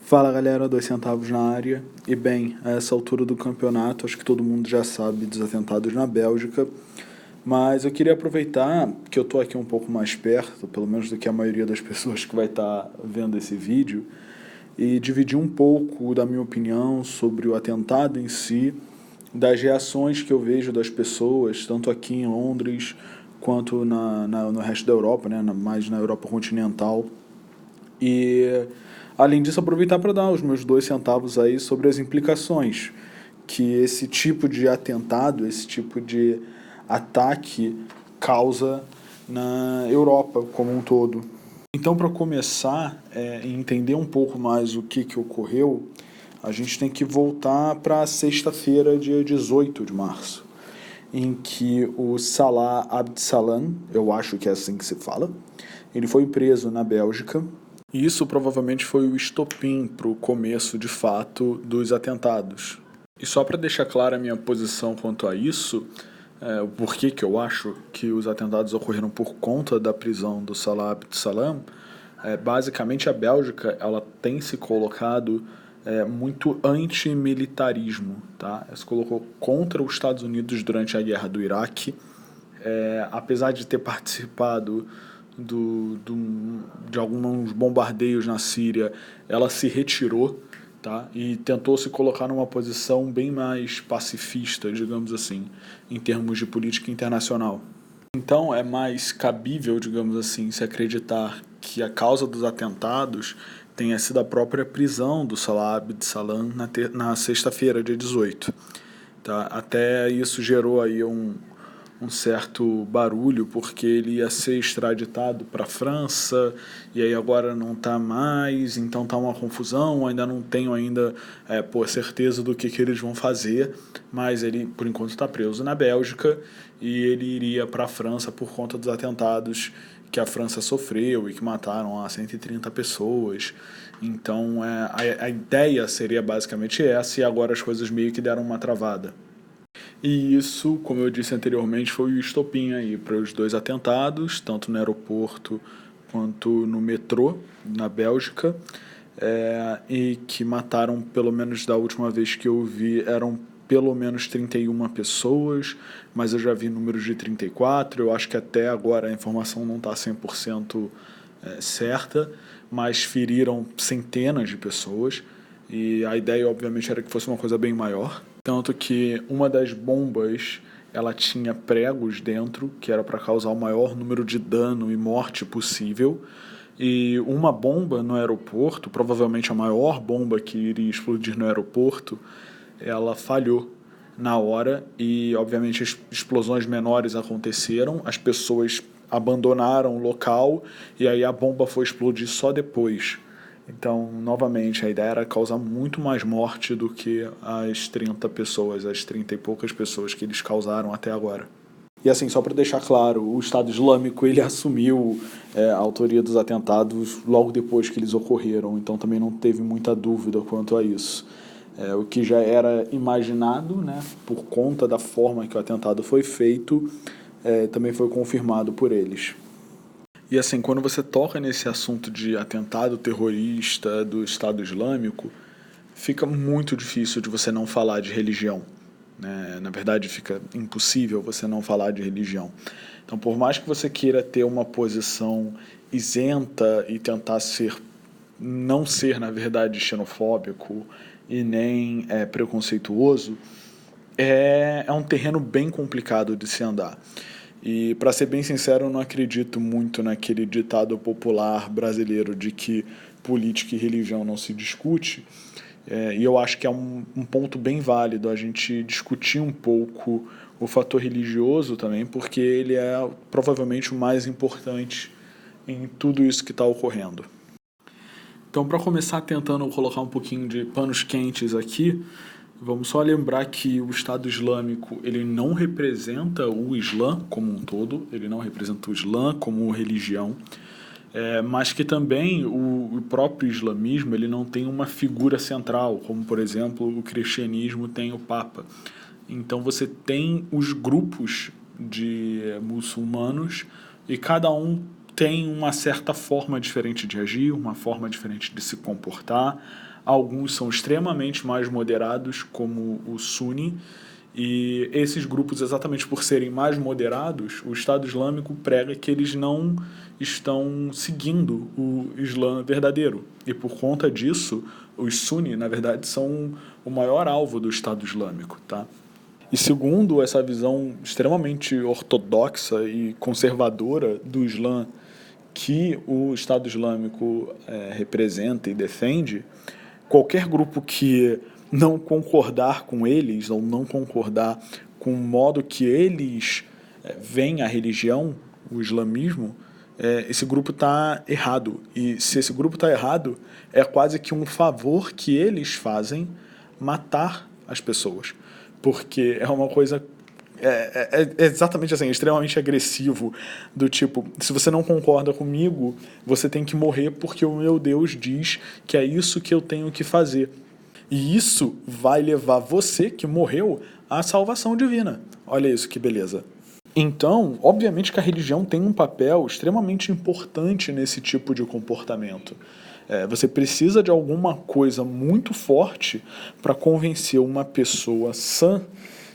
Fala galera, 2 centavos na área. E bem, a essa altura do campeonato, acho que todo mundo já sabe dos atentados na Bélgica, mas eu queria aproveitar que eu tô aqui um pouco mais perto, pelo menos do que a maioria das pessoas que vai estar vendo esse vídeo, e dividir um pouco da minha opinião sobre o atentado em si, das reações que eu vejo das pessoas, tanto aqui em Londres quanto no resto da Europa, né, mais na Europa continental. E, além disso, aproveitar para dar os meus 2 centavos aí sobre as implicações que esse tipo de atentado, esse tipo de ataque causa na Europa como um todo. Então, para começar e entender um pouco mais o que ocorreu, a gente tem que voltar para sexta-feira, dia 18 de março, em que o Salah Abdeslam, eu acho que é assim que se fala, ele foi preso na Bélgica. E isso provavelmente foi o estopim para o começo, de fato, dos atentados. E só para deixar clara a minha posição quanto a isso, o porquê que eu acho que os atentados ocorreram por conta da prisão do Salah Abdeslam, basicamente a Bélgica ela tem se colocado muito antimilitarismo, tá? Ela se colocou contra os Estados Unidos durante a guerra do Iraque, apesar de ter participado de alguns bombardeios na Síria, ela se retirou, tá? E tentou se colocar numa posição bem mais pacifista, digamos assim, em termos de política internacional. Então é mais cabível, digamos assim, se acreditar que a causa dos atentados tenha sido a própria prisão do Salah Abdeslam na sexta-feira, dia 18. Tá? Até isso gerou aí um certo barulho, porque ele ia ser extraditado para a França, e aí agora não está mais, então está uma confusão, ainda não tenho certeza do que eles vão fazer, mas ele, por enquanto, está preso na Bélgica, e ele iria para a França por conta dos atentados que a França sofreu e que mataram 130 pessoas. Então, a ideia seria basicamente essa, e agora as coisas meio que deram uma travada. E isso, como eu disse anteriormente, foi o estopim aí para os 2 atentados, tanto no aeroporto quanto no metrô, na Bélgica, e que mataram, pelo menos da última vez que eu vi, eram pelo menos 31 pessoas, mas eu já vi números de 34, eu acho que até agora a informação não está 100% certa, mas feriram centenas de pessoas, e a ideia obviamente era que fosse uma coisa bem maior. Tanto que uma das bombas ela tinha pregos dentro, que era para causar o maior número de dano e morte possível. E uma bomba no aeroporto, provavelmente a maior bomba que iria explodir no aeroporto, ela falhou na hora e, obviamente, as explosões menores aconteceram, as pessoas abandonaram o local e aí a bomba foi explodir só depois. Então, novamente, a ideia era causar muito mais morte do que as 30 pessoas, as 30 e poucas pessoas que eles causaram até agora. E assim, só para deixar claro, o Estado Islâmico ele assumiu a autoria dos atentados logo depois que eles ocorreram, então também não teve muita dúvida quanto a isso. O que já era imaginado, né, por conta da forma que o atentado foi feito, também foi confirmado por eles. E assim, quando você toca nesse assunto de atentado terrorista do Estado Islâmico, fica muito difícil de você não falar de religião, né? Na verdade, fica impossível você não falar de religião. Então, por mais que você queira ter uma posição isenta e tentar não ser, na verdade, xenofóbico e nem preconceituoso, é um terreno bem complicado de se andar. E, para ser bem sincero, eu não acredito muito naquele ditado popular brasileiro de que política e religião não se discute. E eu acho que é um ponto bem válido a gente discutir um pouco o fator religioso também, porque ele é provavelmente o mais importante em tudo isso que está ocorrendo. Então, para começar tentando colocar um pouquinho de panos quentes aqui, vamos só lembrar que o Estado Islâmico ele não representa o Islã como um todo, ele não representa o Islã como religião, mas que também o próprio islamismo ele não tem uma figura central, como, por exemplo, o cristianismo tem o Papa. Então você tem os grupos de muçulmanos e cada um tem uma certa forma diferente de agir, uma forma diferente de se comportar. alguns são extremamente mais moderados, como o Sunni, e esses grupos, exatamente por serem mais moderados, o Estado Islâmico prega que eles não estão seguindo o Islã verdadeiro. E por conta disso, os Sunni, na verdade, são o maior alvo do Estado Islâmico, tá? E segundo essa visão extremamente ortodoxa e conservadora do Islã que o Estado Islâmico representa e defende, qualquer grupo que não concordar com eles ou não concordar com o modo que eles veem a religião, o islamismo, esse grupo está errado. E se esse grupo está errado, é quase que um favor que eles fazem matar as pessoas. Porque é uma coisa exatamente assim, extremamente agressivo, do tipo, se você não concorda comigo, você tem que morrer porque o meu Deus diz que é isso que eu tenho que fazer. E isso vai levar você, que morreu, à salvação divina. Olha isso, que beleza. Então, obviamente que a religião tem um papel extremamente importante nesse tipo de comportamento. Você precisa de alguma coisa muito forte para convencer uma pessoa sã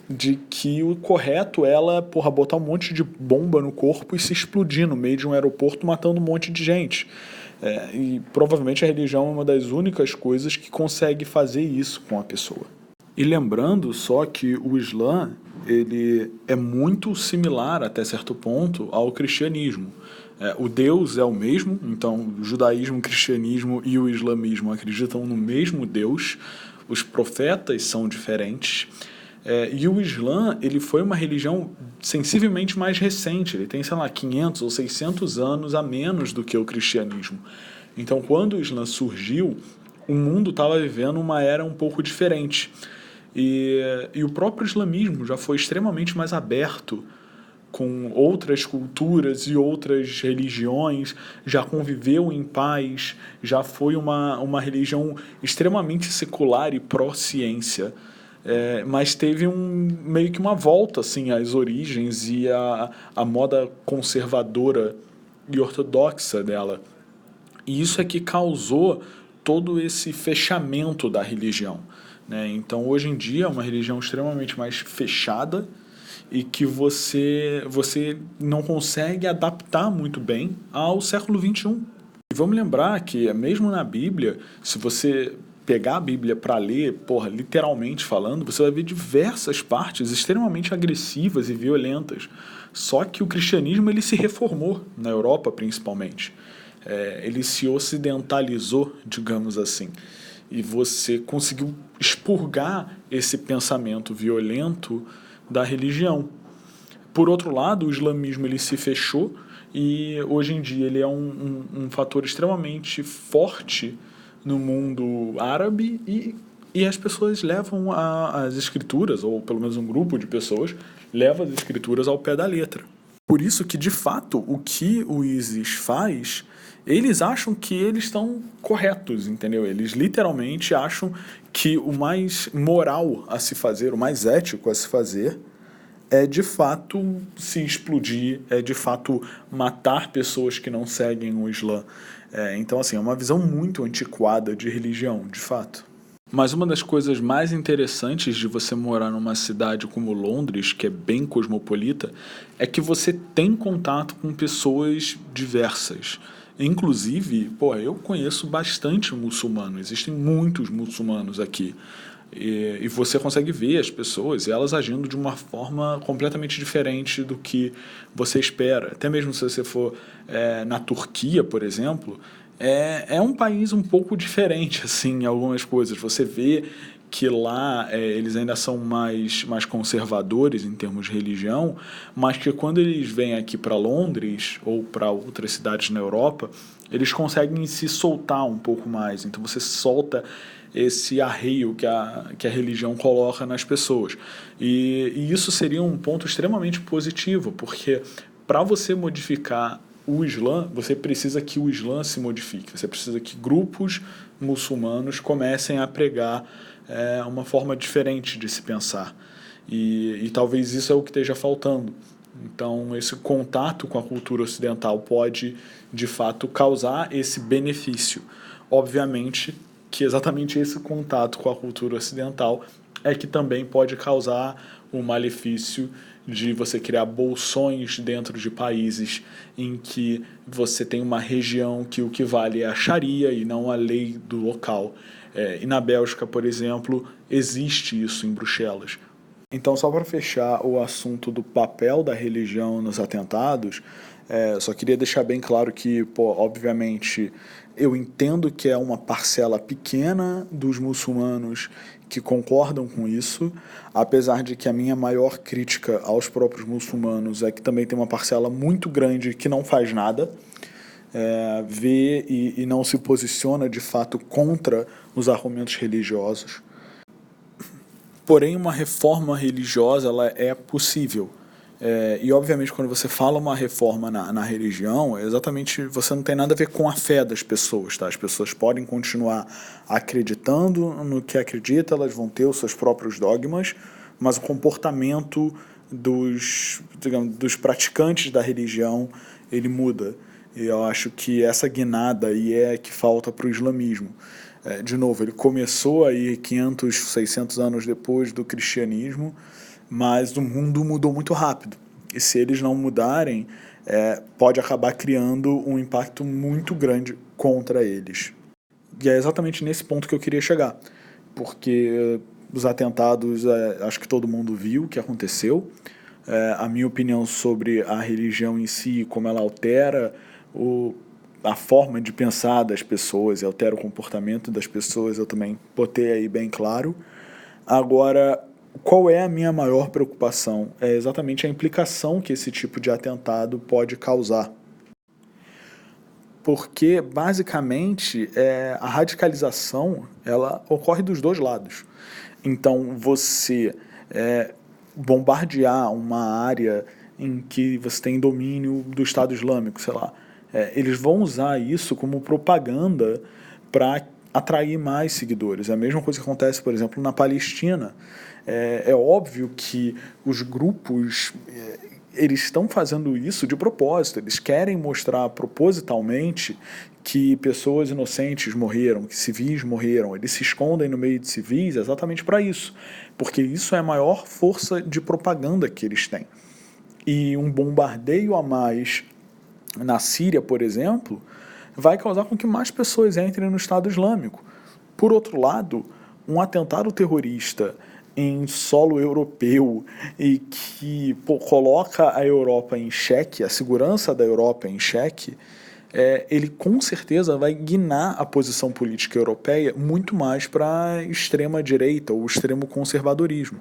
de que o correto é ela, botar um monte de bomba no corpo e se explodir no meio de um aeroporto matando um monte de gente. E provavelmente a religião é uma das únicas coisas que consegue fazer isso com a pessoa. E lembrando só que o Islã, ele é muito similar até certo ponto ao cristianismo. O Deus é o mesmo, então o judaísmo, o cristianismo e o islamismo acreditam no mesmo Deus, os profetas são diferentes. E o Islã, ele foi uma religião sensivelmente mais recente, ele tem, 500 ou 600 anos a menos do que o cristianismo. Então, quando o Islã surgiu, o mundo estava vivendo uma era um pouco diferente. E o próprio islamismo já foi extremamente mais aberto com outras culturas e outras religiões, já conviveu em paz, já foi uma religião extremamente secular e pró-ciência. Mas teve meio que uma volta assim, às origens e à moda conservadora e ortodoxa dela. E isso é que causou todo esse fechamento da religião, né? Então, hoje em dia, é uma religião extremamente mais fechada e que você não consegue adaptar muito bem ao século XXI. E vamos lembrar que, mesmo na Bíblia, se você pegar a Bíblia para ler, literalmente falando, você vai ver diversas partes extremamente agressivas e violentas. Só que o cristianismo ele se reformou, na Europa principalmente. Ele se ocidentalizou, digamos assim. E você conseguiu expurgar esse pensamento violento da religião. Por outro lado, o islamismo ele se fechou e hoje em dia ele é um fator extremamente forte no mundo árabe e as pessoas levam as escrituras, ou pelo menos um grupo de pessoas, leva as escrituras ao pé da letra. Por isso que, de fato, o que o ISIS faz, eles acham que eles estão corretos, entendeu? Eles literalmente acham que o mais moral a se fazer, o mais ético a se fazer, é de fato se explodir, é de fato matar pessoas que não seguem o Islã. Então, assim, é uma visão muito antiquada de religião, de fato. Mas uma das coisas mais interessantes de você morar numa cidade como Londres, que é bem cosmopolita, é que você tem contato com pessoas diversas. Inclusive, eu conheço bastante muçulmano, existem muitos muçulmanos aqui. E você consegue ver as pessoas e elas agindo de uma forma completamente diferente do que você espera. Até mesmo se você for na Turquia, por exemplo, é um país um pouco diferente assim, em algumas coisas. Você vê que lá eles ainda são mais conservadores em termos de religião, mas que quando eles vêm aqui para Londres ou para outras cidades na Europa, eles conseguem se soltar um pouco mais. Então você solta esse arreio que a religião coloca nas pessoas. E isso seria um ponto extremamente positivo, porque para você modificar o Islã, você precisa que o Islã se modifique, você precisa que grupos muçulmanos comecem a pregar uma forma diferente de se pensar. E talvez isso é o que esteja faltando. Então, esse contato com a cultura ocidental pode, de fato, causar esse benefício. Obviamente que exatamente esse contato com a cultura ocidental é que também pode causar o malefício de você criar bolsões dentro de países em que você tem uma região que o que vale é a Sharia e não a lei do local. E na Bélgica, por exemplo, existe isso em Bruxelas. Então, só para fechar o assunto do papel da religião nos atentados, só queria deixar bem claro que, obviamente, eu entendo que é uma parcela pequena dos muçulmanos que concordam com isso, apesar de que a minha maior crítica aos próprios muçulmanos é que também tem uma parcela muito grande que não faz nada, vê e não se posiciona de fato contra os argumentos religiosos. Porém, uma reforma religiosa ela é possível. E, obviamente, quando você fala uma reforma na religião, exatamente você não tem nada a ver com a fé das pessoas. Tá? As pessoas podem continuar acreditando no que acreditam, elas vão ter os seus próprios dogmas, mas o comportamento dos praticantes da religião ele muda. E eu acho que essa guinada aí é que falta para o islamismo. De novo, ele começou aí 500, 600 anos depois do cristianismo, mas o mundo mudou muito rápido. E se eles não mudarem, pode acabar criando um impacto muito grande contra eles. E é exatamente nesse ponto que eu queria chegar, porque os atentados, acho que todo mundo viu o que aconteceu. A minha opinião sobre a religião em si, como ela altera a forma de pensar das pessoas e altera o comportamento das pessoas, eu também botei aí bem claro. Agora, qual é a minha maior preocupação? É exatamente a implicação que esse tipo de atentado pode causar. Porque, basicamente, a radicalização ela ocorre dos dois lados. Então, você bombardear uma área em que você tem domínio do Estado Islâmico, sei lá, eles vão usar isso como propaganda para atrair mais seguidores. É a mesma coisa que acontece, por exemplo, na Palestina. É óbvio que os grupos eles estão fazendo isso de propósito, eles querem mostrar propositalmente que pessoas inocentes morreram, que civis morreram, eles se escondem no meio de civis exatamente para isso, porque isso é a maior força de propaganda que eles têm. E um bombardeio a mais na Síria, por exemplo, vai causar com que mais pessoas entrem no Estado Islâmico. Por outro lado, um atentado terrorista em solo europeu e que coloca a Europa em xeque, a segurança da Europa em xeque, ele com certeza vai guinar a posição política europeia muito mais para a extrema-direita ou extremo conservadorismo.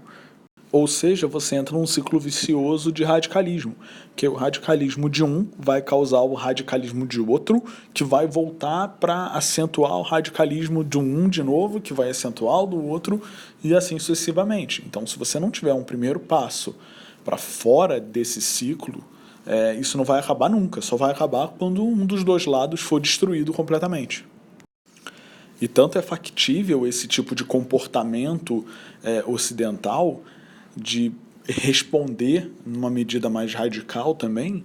Ou seja, você entra num ciclo vicioso de radicalismo, que o radicalismo de um vai causar o radicalismo de outro, que vai voltar para acentuar o radicalismo de um de novo, que vai acentuar o do outro, e assim sucessivamente. Então, se você não tiver um primeiro passo para fora desse ciclo, isso não vai acabar nunca, só vai acabar quando um dos dois lados for destruído completamente. E tanto é factível esse tipo de comportamento ocidental de responder numa medida mais radical também,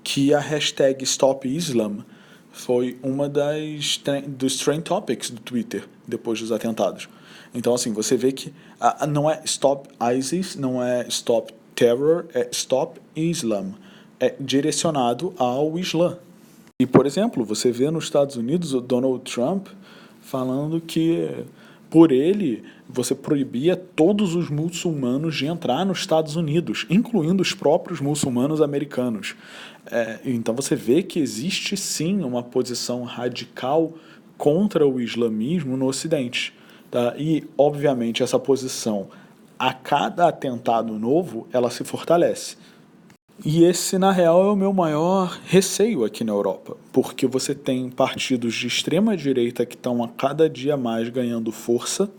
que a hashtag StopIslam foi uma dos trend topics do Twitter depois dos atentados. Então, assim, você vê que não é Stop ISIS, não é Stop Terror, é Stop Islam. É direcionado ao Islã. E, por exemplo, você vê nos Estados Unidos o Donald Trump falando que, por ele, você proibia todos os muçulmanos de entrar nos Estados Unidos, incluindo os próprios muçulmanos americanos. Então você vê que existe sim uma posição radical contra o islamismo no Ocidente. Tá? E, obviamente, essa posição, a cada atentado novo, ela se fortalece. E esse, na real, é o meu maior receio aqui na Europa, porque você tem partidos de extrema-direita que estão a cada dia mais ganhando força,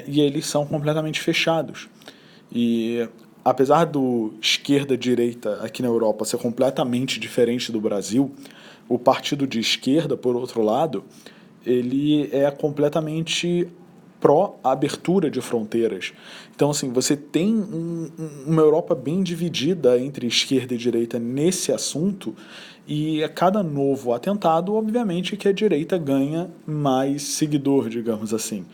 e eles são completamente fechados. E apesar do esquerda-direita aqui na Europa ser completamente diferente do Brasil, o partido de esquerda, por outro lado, ele é completamente pró-abertura de fronteiras. Então, assim, você tem uma Europa bem dividida entre esquerda e direita nesse assunto, e a cada novo atentado, obviamente, que a direita ganha mais seguidor, digamos assim.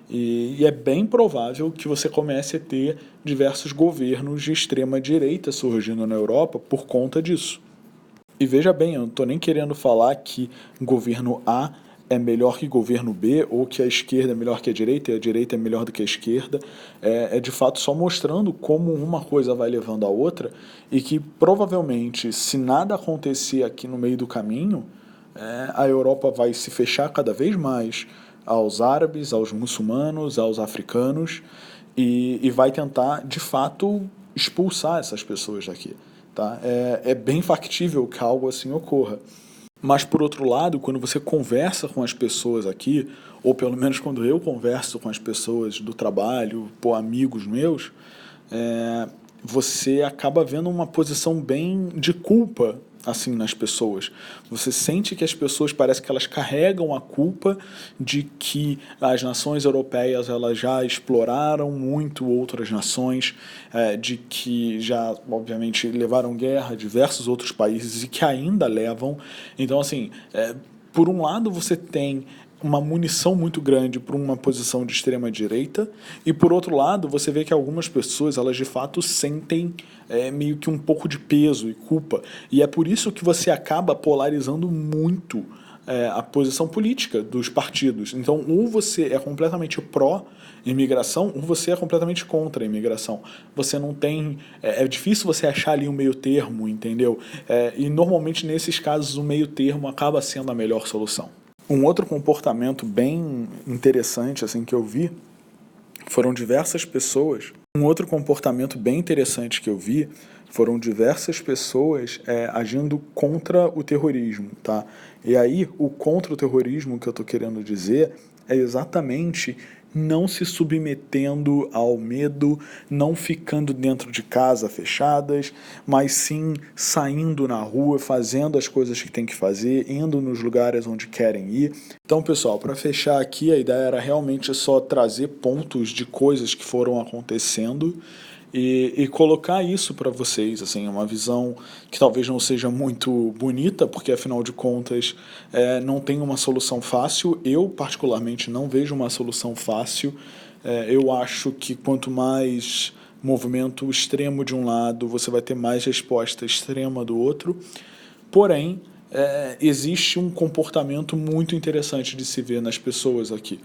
E é bem provável que você comece a ter diversos governos de extrema direita surgindo na Europa por conta disso. E veja bem, eu não estou nem querendo falar que governo A é melhor que governo B, ou que a esquerda é melhor que a direita e a direita é melhor do que a esquerda. É de fato só mostrando como uma coisa vai levando a outra, e que provavelmente, se nada acontecer aqui no meio do caminho, a Europa vai se fechar cada vez mais aos árabes, aos muçulmanos, aos africanos, e vai tentar, de fato, expulsar essas pessoas daqui. Tá? É bem factível que algo assim ocorra. Mas, por outro lado, quando você conversa com as pessoas aqui, ou pelo menos quando eu converso com as pessoas do trabalho, amigos meus, você acaba vendo uma posição bem de culpa assim nas pessoas. Você sente que as pessoas, parece que elas carregam a culpa de que as nações europeias elas já exploraram muito outras nações, de que já obviamente levaram guerra a diversos outros países e que ainda levam. Então, assim, por um lado você tem uma munição muito grande para uma posição de extrema direita, e por outro lado você vê que algumas pessoas elas de fato sentem meio que um pouco de peso e culpa, e é por isso que você acaba polarizando muito a posição política dos partidos. Então, ou você é completamente pró-imigração, ou você é completamente contra a imigração. Você não tem... É difícil você achar ali um meio termo, entendeu? E normalmente nesses casos o meio termo acaba sendo a melhor solução. Um outro comportamento bem interessante assim que eu vi foram diversas pessoas. Um outro comportamento bem interessante que eu vi foram diversas pessoas agindo contra o terrorismo, tá? E aí, o contra o terrorismo que eu tô querendo dizer é exatamente não se submetendo ao medo, não ficando dentro de casa fechadas, mas sim saindo na rua, fazendo as coisas que tem que fazer, indo nos lugares onde querem ir. Então, pessoal, para fechar aqui, a ideia era realmente só trazer pontos de coisas que foram acontecendo e colocar isso para vocês, assim, uma visão que talvez não seja muito bonita, porque afinal de contas não tem uma solução fácil. Eu particularmente não vejo uma solução fácil. Eu acho que quanto mais movimento extremo de um lado, você vai ter mais resposta extrema do outro. Porém, existe um comportamento muito interessante de se ver nas pessoas aqui.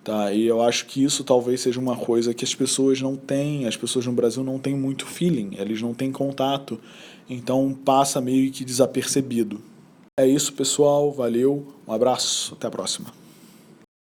Tá? E eu acho que isso talvez seja uma coisa que as pessoas não têm, as pessoas no Brasil não têm muito feeling, eles não têm contato, então passa meio que desapercebido. É isso, pessoal, valeu, um abraço, até a próxima.